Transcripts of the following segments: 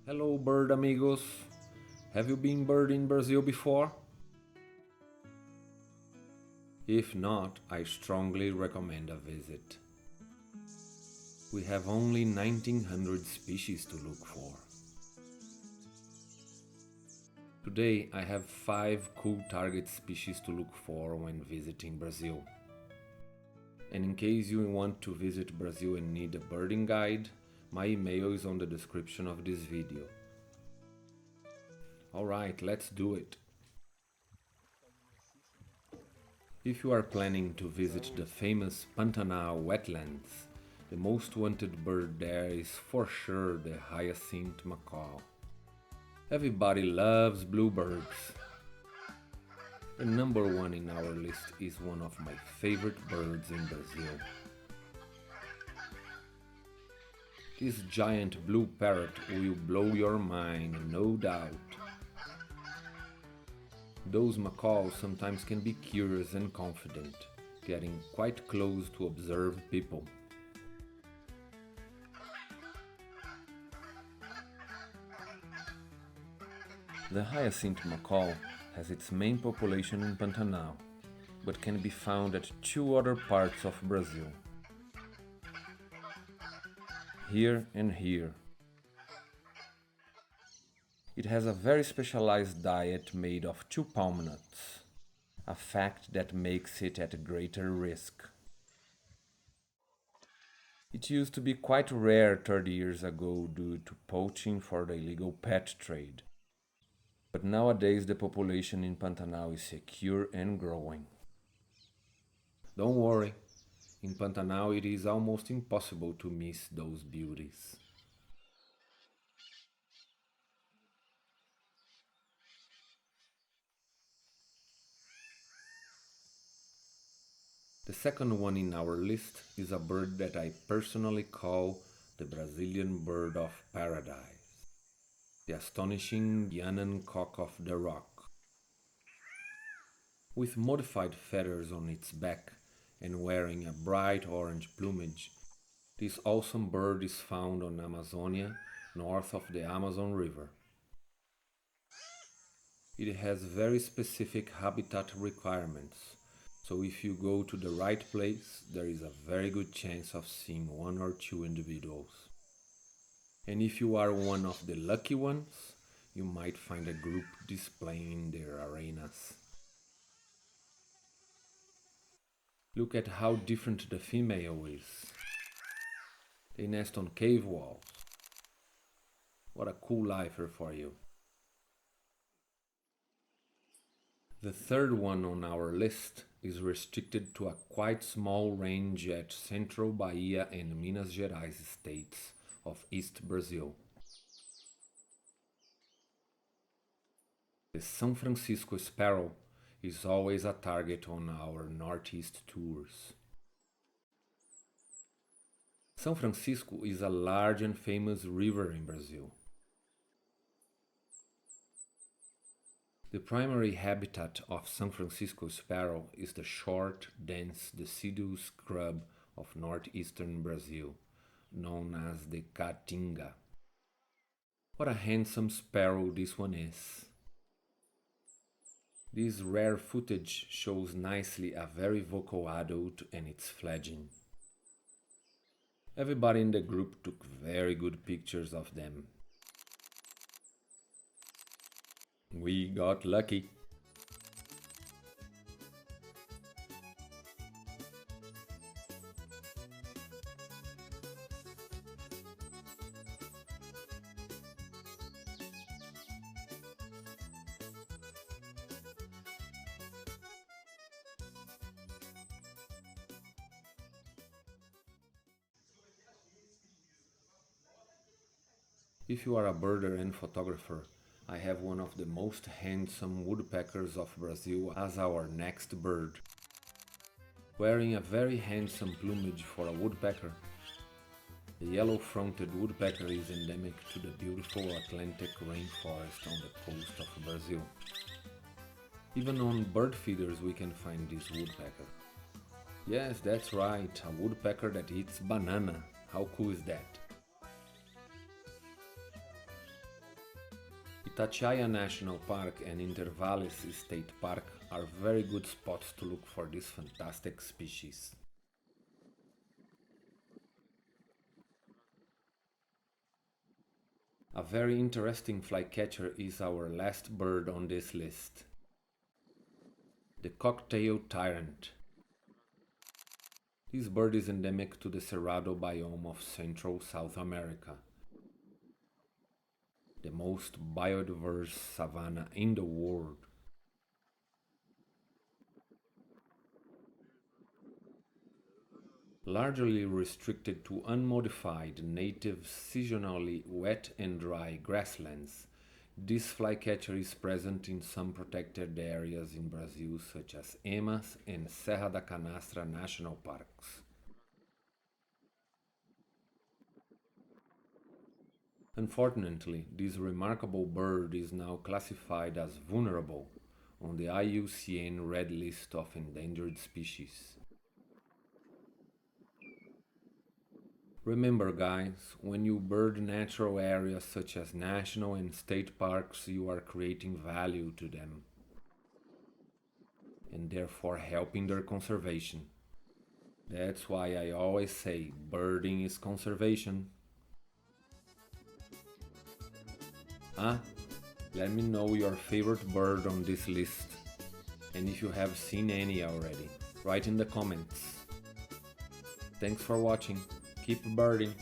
Hello bird amigos! Have you been birding in Brazil before? If not, I strongly recommend a visit. We have only 1900 species to look for. Today I have 5 cool target species to look for when visiting Brazil. And in case you want to visit Brazil and need a birding guide, my email is on the description of this video. Alright, let's do it! If you are planning to visit the famous Pantanal wetlands, the most wanted bird there is for sure the Hyacinth Macaw. Everybody loves bluebirds. The number one in our list is one of my favorite birds in Brazil. This giant blue parrot will blow your mind, no doubt. Those macaws sometimes can be curious and confident, getting quite close to observe people. The Hyacinth Macaw has its main population in Pantanal, but can be found at 2 other parts of Brazil. Here and here. It has a very specialized diet made of 2 palm nuts, a fact that makes it at greater risk. It used to be quite rare 30 years ago due to poaching for the illegal pet trade. But nowadays the population in Pantanal is secure and growing. Don't worry, in Pantanal it is almost impossible to miss those beauties. The second one in our list is a bird that I personally call the Brazilian bird of paradise, the astonishing Guianan Cock-of-the-rock. With modified feathers on its back and wearing a bright orange plumage, this awesome bird is found on Amazonia, north of the Amazon River. It has very specific habitat requirements, so if you go to the right place, there is a very good chance of seeing 1 or 2 individuals. And if you are one of the lucky ones, you might find a group displaying their arenas. Look at how different the female is. They nest on cave walls. What a cool lifer for you. The third one on our list is restricted to a quite small range at central Bahia and Minas Gerais states of East Brazil. The Sao Francisco Sparrow is always a target on our Northeast tours. São Francisco is a large and famous river in Brazil. The primary habitat of São Francisco Sparrow is the short, dense, deciduous scrub of northeastern Brazil, known as the Caatinga. What a handsome sparrow this one is! This rare footage shows nicely a very vocal adult and its fledgling. Everybody in the group took very good pictures of them. We got lucky. If you are a birder and photographer, I have one of the most handsome woodpeckers of Brazil as our next bird. Wearing a very handsome plumage for a woodpecker, the Yellowfronted Woodpecker is endemic to the beautiful Atlantic rainforest on the coast of Brazil. Even on bird feeders we can find this woodpecker. Yes, that's right, a woodpecker that eats banana. How cool is that? Tachaya National Park and Intervalles State Park are very good spots to look for this fantastic species. A very interesting flycatcher is our last bird on this list, the cocktail tyrant. This bird is endemic to the Cerrado biome of Central South America, the most biodiverse savanna in the world. Largely restricted to unmodified native seasonally wet and dry grasslands, this flycatcher is present in some protected areas in Brazil such as Emas and Serra da Canastra national parks. Unfortunately, this remarkable bird is now classified as vulnerable on the IUCN Red List of Endangered Species. Remember guys, when you bird natural areas such as national and state parks, you are creating value to them and therefore helping their conservation. That's why I always say birding is conservation. Let me know your favorite bird on this list, and if you have seen any already, write in the comments. Thanks for watching. Keep birding.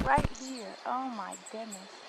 Right here. Oh my goodness.